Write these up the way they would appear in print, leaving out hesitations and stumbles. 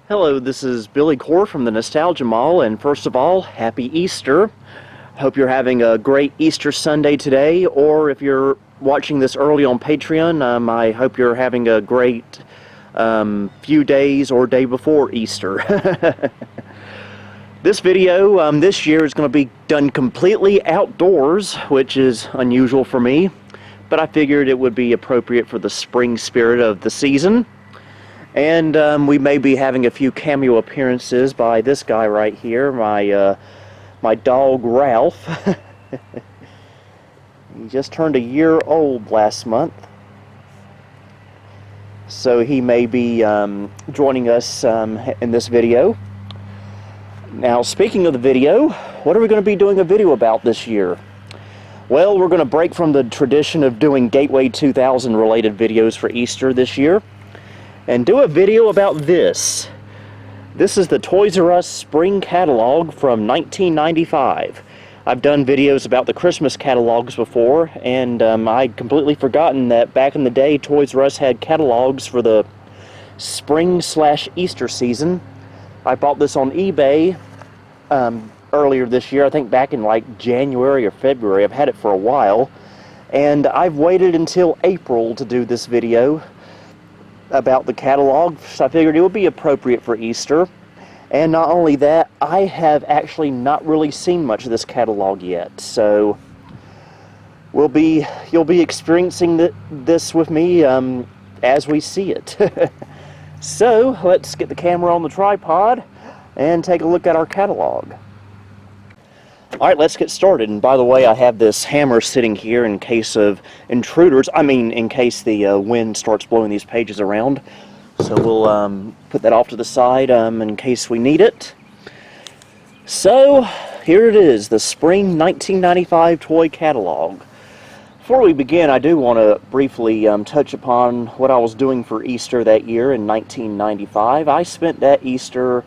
Hello, this is Billy Core from the Nostalgia Mall, and first of all, Happy Easter. Hope you're having a great Easter Sunday today, or if you're watching this early on Patreon, I hope you're having a great few days or day before Easter. This video this year is going to be done completely outdoors, which is unusual for me, but I figured it would be appropriate for the spring spirit of the season. And we may be having a few cameo appearances by this guy right here, my dog Ralph. He just turned a year old last month, so he may be joining us in this video. Now, speaking of the video, what are we going to be doing a video about this year? Well, we're going to break from the tradition of doing Gateway 2000 related videos for Easter this year and do a video about this. This is the Toys R Us Spring Catalog from 1995. I've done videos about the Christmas catalogs before, and I'd completely forgotten that back in the day Toys R Us had catalogs for the spring/Easter season. I bought this on eBay earlier this year, I think back in like January or February. I've had it for a while, and I've waited until April to do this video about the catalog, so I figured it would be appropriate for Easter. And not only that, I have actually not really seen much of this catalog yet, so you'll be experiencing this with me as we see it. So let's get the camera on the tripod and take a look at our catalog. Alright, let's get started. And by the way, I have this hammer sitting here in case of intruders. I mean, in case the wind starts blowing these pages around. So we'll put that off to the side in case we need it. So, here it is, the Spring 1995 Toy Catalog. Before we begin, I do want to briefly touch upon what I was doing for Easter that year in 1995. I spent that Easter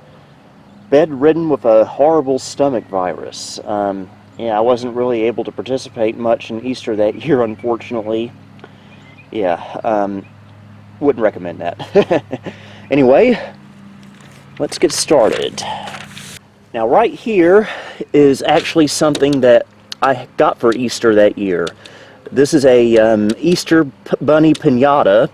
bedridden with a horrible stomach virus. Yeah, I wasn't really able to participate much in Easter that year, unfortunately. Yeah, wouldn't recommend that. Anyway, let's get started. Now, right here is actually something that I got for Easter that year. This is a Easter bunny piñata.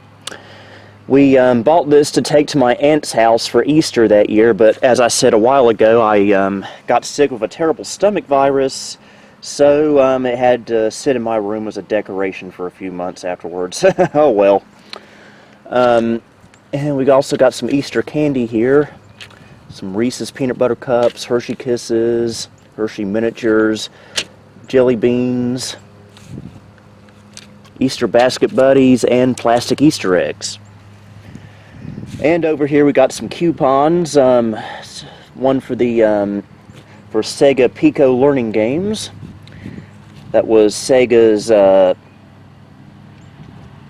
We bought this to take to my aunt's house for Easter that year, but as I said a while ago, I got sick with a terrible stomach virus, so it had to sit in my room as a decoration for a few months afterwards. Oh well. And we also got some Easter candy here. Some Reese's Peanut Butter Cups, Hershey Kisses, Hershey Miniatures, Jelly Beans, Easter Basket Buddies, and plastic Easter eggs. And over here we got some coupons, one for the for Sega Pico Learning Games. That was Sega's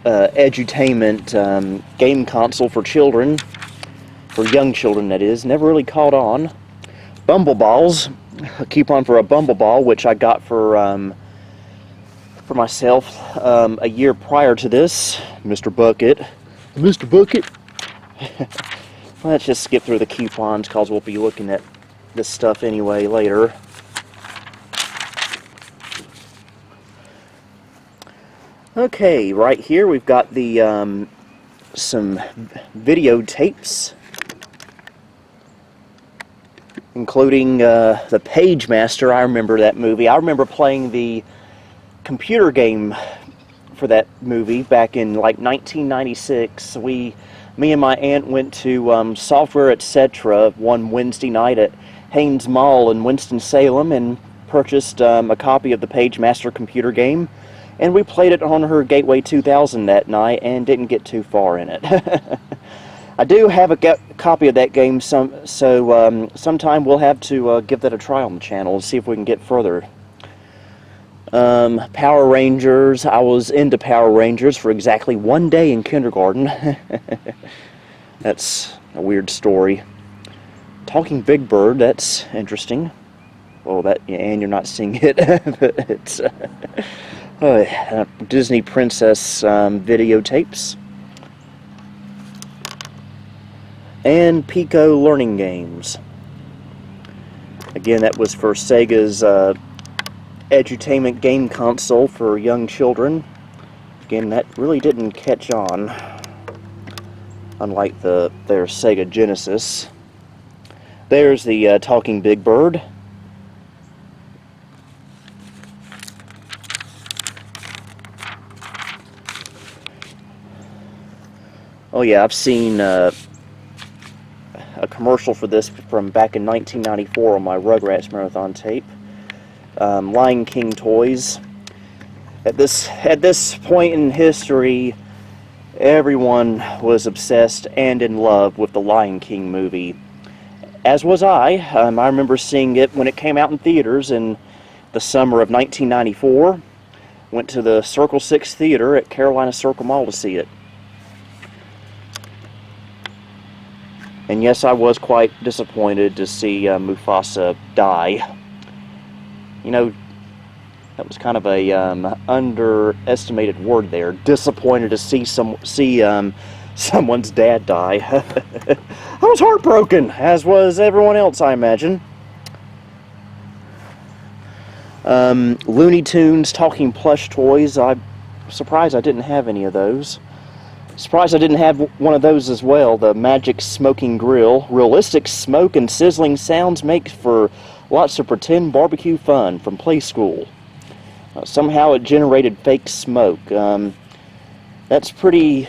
edutainment game console for children, for young children that is. Never really caught on. Bumble Balls, a coupon for a Bumble Ball, which I got for myself a year prior to this. Mr. Bucket. Mr. Bucket. Let's just skip through the coupons because we'll be looking at this stuff anyway later. Okay, right here we've got the some videotapes, including the Page Master. I remember that movie. I remember playing the computer game for that movie back in like 1996. Me and my aunt went to Software Etc. one Wednesday night at Haynes Mall in Winston-Salem and purchased a copy of the Page Master computer game, and we played it on her Gateway 2000 that night and didn't get too far in it. I do have a copy of that game, so sometime we'll have to give that a try on the channel and see if we can get further. Power Rangers. I was into Power Rangers for exactly one day in kindergarten. That's a weird story. Talking Big Bird, that's interesting. Well, and you're not seeing it, but it's Disney Princess videotapes. and Pico Learning Games. Again, that was for Sega's edutainment game console for young children. Again, that really didn't catch on, unlike their Sega Genesis. There's the Talking Big Bird. Oh yeah, I've seen a commercial for this from back in 1994 on my Rugrats marathon tape. Lion King toys. At this point in history, everyone was obsessed and in love with the Lion King movie, as was I. I remember seeing it when it came out in theaters in the summer of 1994. Went to the Circle 6 Theater at Carolina Circle Mall to see it. And yes, I was quite disappointed to see Mufasa die. You know, that was kind of a underestimated word there. Disappointed to see someone's dad die. I was heartbroken, as was everyone else, I imagine. Looney Tunes talking plush toys. I'm surprised I didn't have any of those. Surprised I didn't have one of those as well. The Magic Smoking Grill. Realistic smoke and sizzling sounds make for lots of pretend barbecue fun from Play School. Somehow it generated fake smoke. That's pretty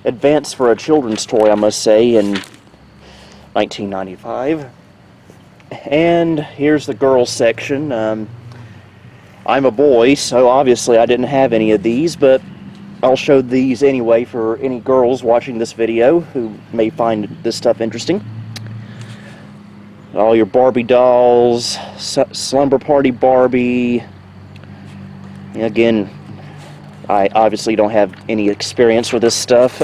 advanced for a children's toy, I must say, in 1995. And here's the girls section. I'm a boy, so obviously I didn't have any of these, but I'll show these anyway for any girls watching this video who may find this stuff interesting. All your Barbie dolls, Slumber Party Barbie. Again, I obviously don't have any experience with this stuff.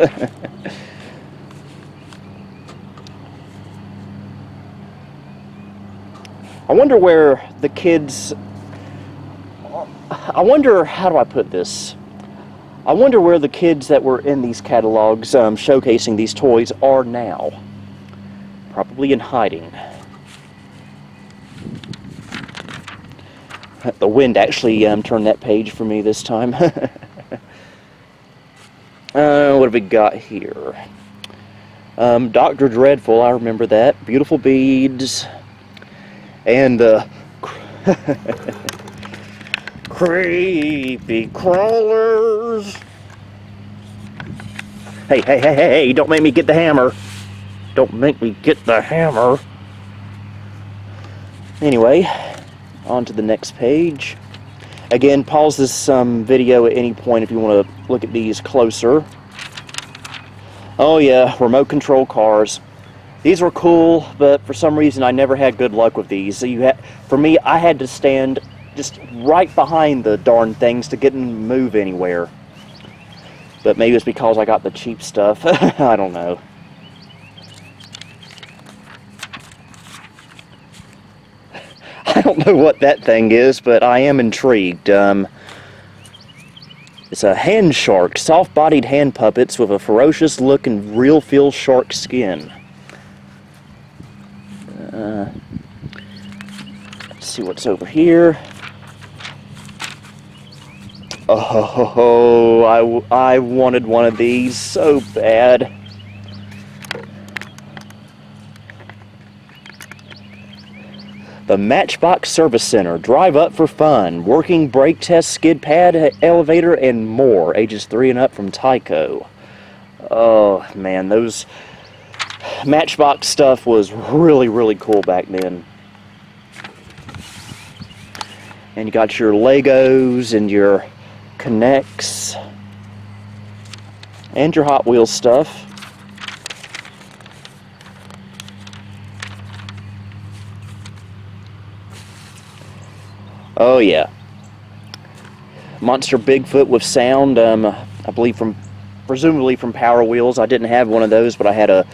I wonder where the kids... I wonder, how do I put this? I wonder where the kids that were in these catalogs showcasing these toys are now. Probably in hiding. The wind actually turned that page for me this time. What have we got here? Dr. Dreadful, I remember that. Beautiful Beads. And the creepy crawlers. Hey, don't make me get the hammer. Don't make me get the hammer. Anyway, on to the next page. Again, pause this video at any point if you want to look at these closer. Oh yeah, remote control cars. These were cool, but for some reason I never had good luck with these. So for me, I had to stand just right behind the darn things to get them to move anywhere. But maybe it's because I got the cheap stuff. I don't know. I don't know what that thing is, but I am intrigued. It's a hand shark, soft-bodied hand puppets with a ferocious look and real-feel shark skin. Let's see what's over here. Oh, I wanted one of these so bad. The Matchbox Service Center. Drive up for fun. Working brake test, skid pad, elevator, and more. Ages 3 and up from Tyco. Oh, man, those Matchbox stuff was really, really cool back then. And you got your Legos and your Connects and your Hot Wheels stuff. Oh yeah, Monster Bigfoot with sound. I believe presumably from Power Wheels. I didn't have one of those, but I had a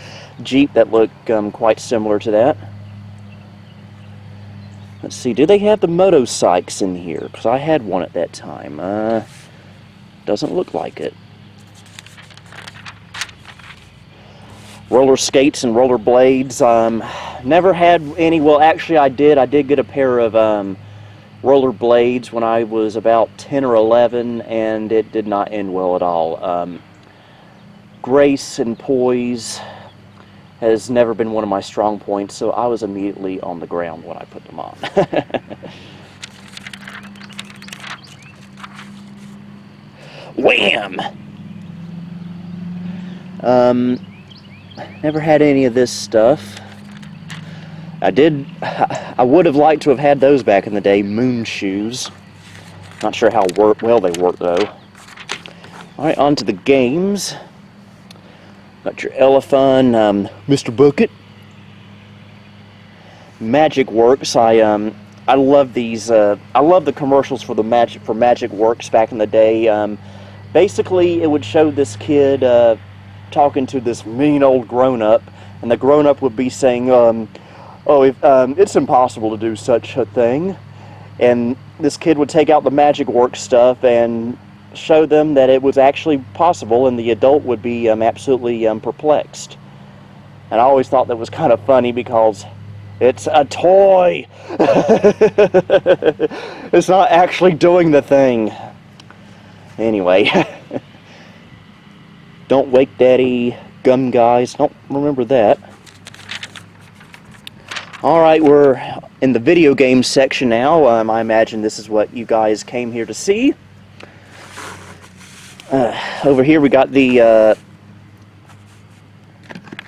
Jeep that looked quite similar to that. Let's see, do they have the Motocycles in here? Because I had one at that time. Doesn't look like it. roller skates and roller blades. Never had any. Well, actually, I did. I did get a pair of roller blades when I was about 10 or 11, and it did not end well at all. Grace and poise has never been one of my strong points, so I was immediately on the ground when I put them on. Wham! Never had any of this stuff. I would have liked to have had those back in the day, moon shoes. Not sure how well they work though. Alright, on to the games. Got your Elephant, Mr. Bucket. Magic Works. I love these. I love the commercials for Magic Works back in the day. Basically, it would show this kid talking to this mean old grown-up, and the grown-up would be saying, it's impossible to do such a thing. And this kid would take out the Magic Works stuff and show them that it was actually possible, and the adult would be absolutely perplexed. And I always thought that was kind of funny because it's a toy. It's not actually doing the thing. Anyway. Don't Wake Daddy, Gum Guys. Don't remember that. Alright, we're in the video game section now. I imagine this is what you guys came here to see. Over here we got the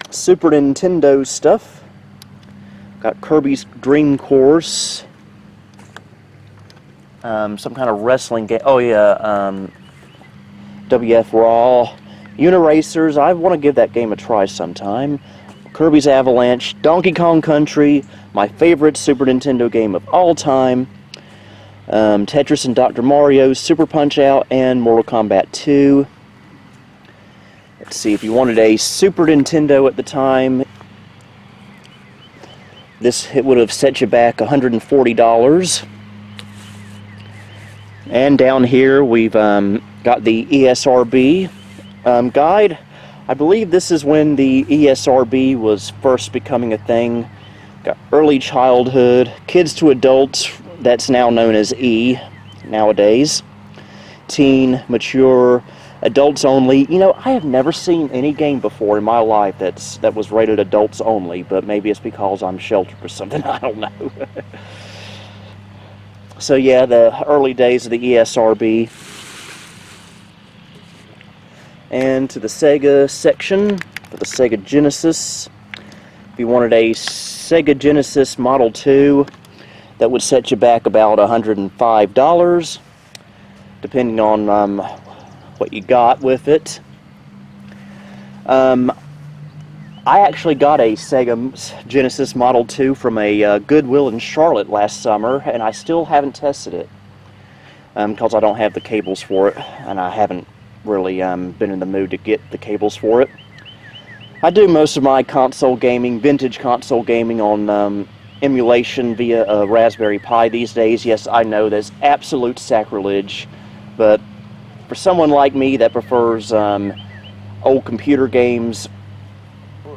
Super Nintendo stuff. Got Kirby's Dream Course. Some kind of wrestling game. Oh yeah, WF Raw. Uniracers. I want to give that game a try sometime. Kirby's Avalanche. Donkey Kong Country. My favorite Super Nintendo game of all time. Tetris and Dr. Mario, Super Punch-Out, and Mortal Kombat 2. Let's see, if you wanted a Super Nintendo at the time, it would have set you back $140. And down here we've got the ESRB guide. I believe this is when the ESRB was first becoming a thing. Got early childhood, kids to adults, that's now known as E nowadays. Teen, mature, adults only. You know, I have never seen any game before in my life that was rated adults only, but maybe it's because I'm sheltered or something, I don't know. So yeah, the early days of the ESRB. And to the Sega section for the Sega Genesis. If you wanted a Sega Genesis Model 2, that would set you back about $105, depending on what you got with it. I actually got a Sega Genesis Model 2 from a Goodwill in Charlotte last summer, and I still haven't tested it because I don't have the cables for it, and I haven't really been in the mood to get the cables for it. I do most of my console gaming, vintage console gaming, on emulation via a Raspberry Pi these days. Yes, I know that's absolute sacrilege, but for someone like me that prefers old computer games,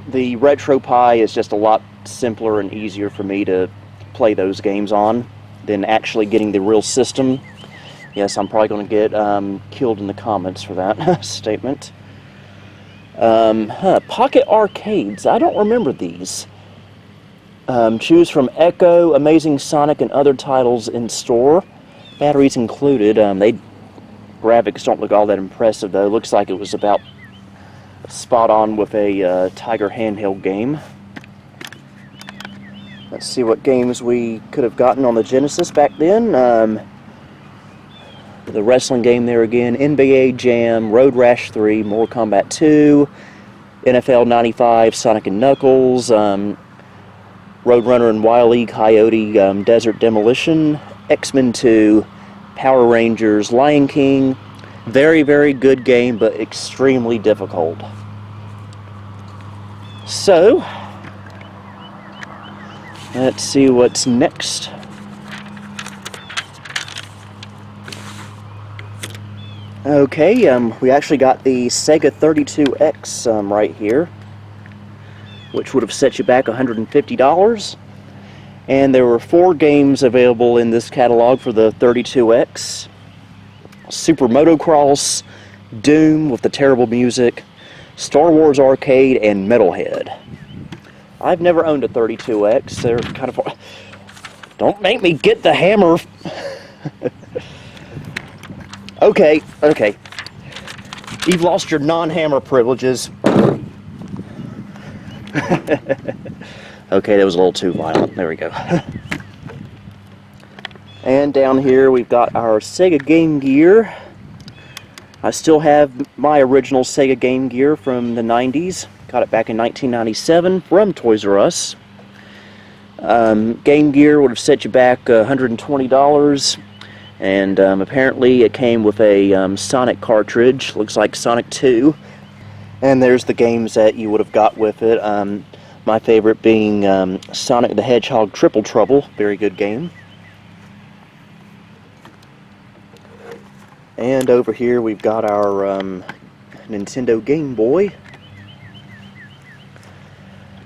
the RetroPie is just a lot simpler and easier for me to play those games on than actually getting the real system. Yes, I'm probably going to get killed in the comments for that statement. Pocket Arcades. I don't remember these. Choose from Echo, Amazing Sonic, and other titles in store. Batteries included. Graphics don't look all that impressive though. Looks like it was about spot on with a Tiger handheld game. Let's see what games we could have gotten on the Genesis back then. The wrestling game there again, NBA Jam, Road Rash 3, Mortal Kombat 2, NFL 95, Sonic and Knuckles, Roadrunner and Wile E. Coyote, Desert Demolition, X-Men 2, Power Rangers, Lion King. Very, very good game, but extremely difficult. So, let's see what's next. Okay, we actually got the Sega 32X right here. which would have set you back $150. And there were 4 games available in this catalog for the 32X. Super Motocross, Doom with the terrible music, Star Wars Arcade, and Metalhead. I've never owned a 32X. They're kind of... Don't make me get the hammer. Okay. You've lost your non-hammer privileges. Okay, that was a little too violent. There we go. And down here we've got our Sega Game Gear. I still have my original Sega Game Gear from the 90s. Got it back in 1997 from Toys R Us. Game Gear would have set you back $120. And apparently it came with a Sonic cartridge. Looks like Sonic 2. And there's the games that you would have got with it. My favorite being Sonic the Hedgehog Triple Trouble. Very good game. And over here we've got our Nintendo Game Boy.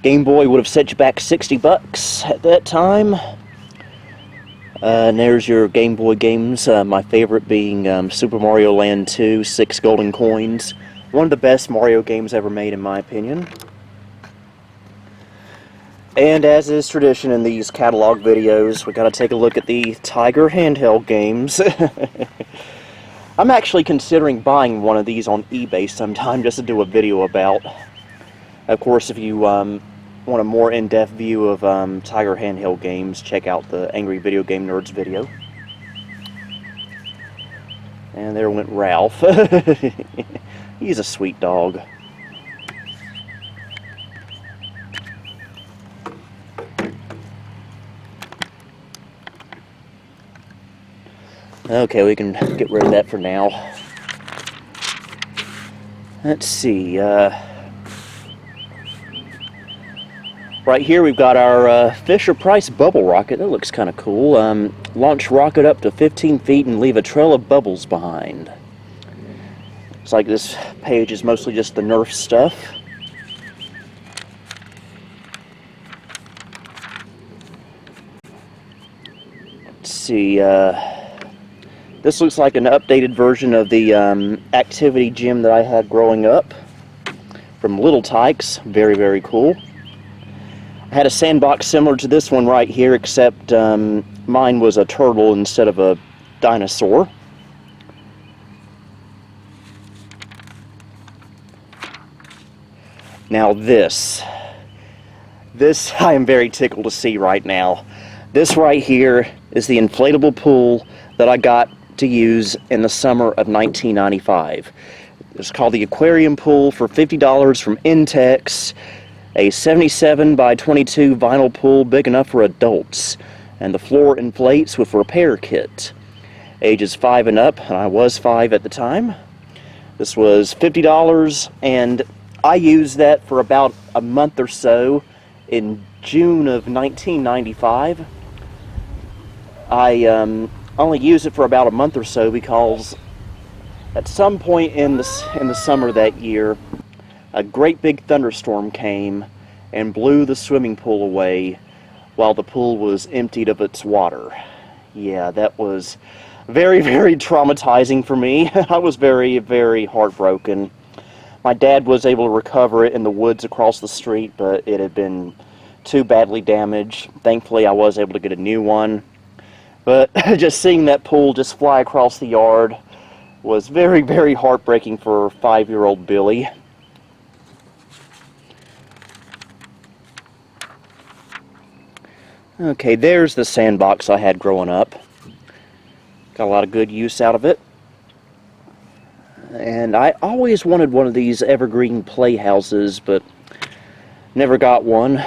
Game Boy would have set you back $60 at that time. And there's your Game Boy games. My favorite being Super Mario Land 2, 6 golden coins. One of the best Mario games ever made, in my opinion. And as is tradition in these catalog videos, we got to take a look at the Tiger handheld games. I'm actually considering buying one of these on eBay sometime just to do a video about. Of course, if you want a more in-depth view of Tiger handheld games, check out the Angry Video Game Nerds video. And there went Ralph. He's a sweet dog. Okay, we can get rid of that for now. Let's see. Right here we've got our FisherPrice bubble rocket. That looks kind of cool. Launch rocket up to 15 feet and leave a trail of bubbles behind. Looks like this page is mostly just the Nerf stuff. Let's see. This looks like an updated version of the activity gym that I had growing up from Little Tykes. Very, very cool. I had a sandbox similar to this one right here, except mine was a turtle instead of a dinosaur. Now this I am very tickled to see right now. This right here is the inflatable pool that I got to use in the summer of 1995. It's called the Aquarium Pool for $50 from Intex. A 77 by 22 vinyl pool big enough for adults. And the floor inflates with repair kit. Ages 5 and up, and I was 5 at the time. This was $50, and I used that for about a month or so in June of 1995. I only used it for about a month or so because at some point in the summer that year, a great big thunderstorm came and blew the swimming pool away while the pool was emptied of its water. Yeah, that was very, very traumatizing for me. I was very, very heartbroken. My dad was able to recover it in the woods across the street, but it had been too badly damaged. Thankfully, I was able to get a new one. But just seeing that pool just fly across the yard was very, very heartbreaking for 5-year-old Billy. Okay, there's the sandbox I had growing up. Got a lot of good use out of it. And I always wanted one of these evergreen playhouses, but never got one.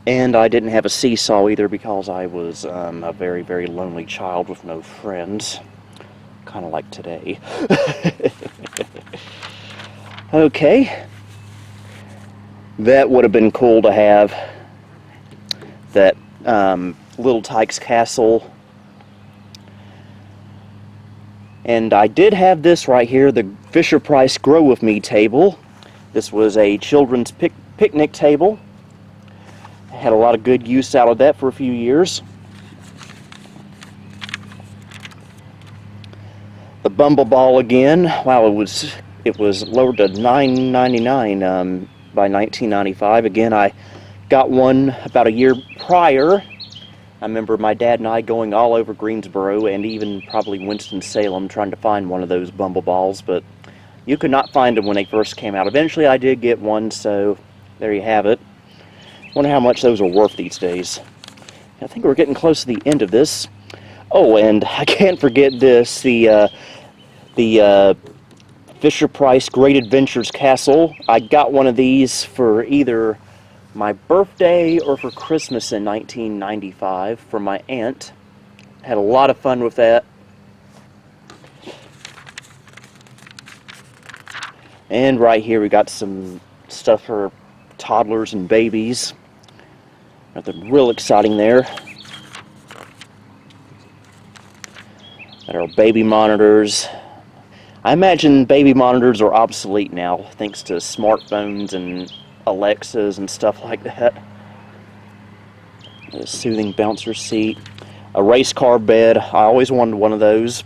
And I didn't have a seesaw either because I was a very, very lonely child with no friends. Kind of like today. Okay. That would have been cool to have. That Little Tykes Castle. And I did have this right here, the FisherPrice Grow With Me table. This was a children's picnic table. I had a lot of good use out of that for a few years. The Bumble Ball again. Wow, it was lowered to $9.99 by 1995. Again, I got one about a year prior. I remember my dad and I going all over Greensboro and even probably Winston-Salem trying to find one of those Bumble Balls, but you could not find them when they first came out. Eventually I did get one, so there you have it. Wonder how much those are worth these days. I think we're getting close to the end of this. Oh, and I can't forget this, the FisherPrice Great Adventures Castle. I got one of these for either my birthday or for Christmas in 1995 from my aunt. Had a lot of fun with that. And right here we got some stuff for toddlers and babies. Nothing real exciting there. Got our baby monitors. I imagine baby monitors are obsolete now thanks to smartphones and Alexas and stuff like that. A soothing bouncer seat. A race car bed. I always wanted one of those.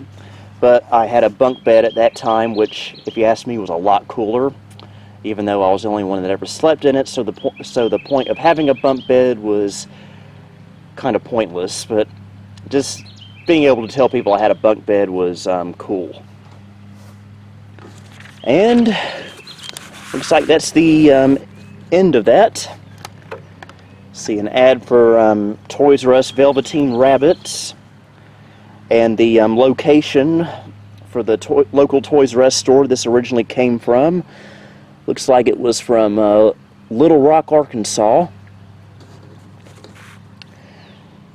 But I had a bunk bed at that time, which, if you ask me, was a lot cooler. Even though I was the only one that ever slept in it, so the point of having a bunk bed was kind of pointless. But just being able to tell people I had a bunk bed was cool. And looks like that's the end of that. See an ad for Toys R Us Velveteen Rabbits, and the location for the local Toys R Us store this originally came from. Looks like it was from Little Rock, Arkansas.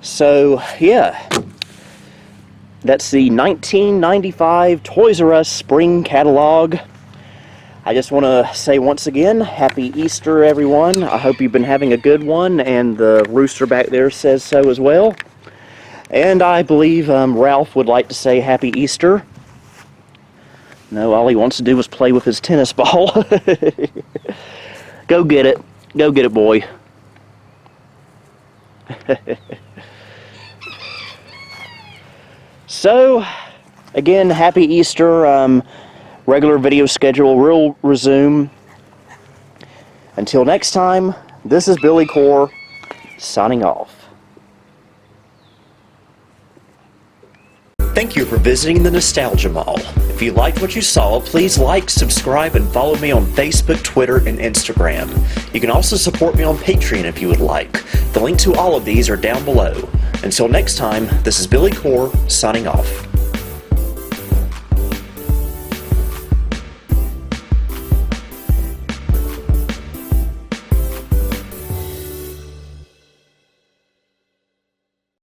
So, yeah. That's the 1995 Toys R Us Spring Catalog. I just want to say once again, Happy Easter, everyone. I hope you've been having a good one, and the rooster back there says so as well. And I believe Ralph would like to say Happy Easter. No, all he wants to do is play with his tennis ball. Go get it. Go get it, boy. So, again, Happy Easter. Regular video schedule will resume. Until next time, this is Billy Core, signing off. Thank you for visiting the Nostalgia Mall. If you liked what you saw, please like, subscribe, and follow me on Facebook, Twitter, and Instagram. You can also support me on Patreon if you would like. The link to all of these are down below. Until next time, this is Billy Core, signing off.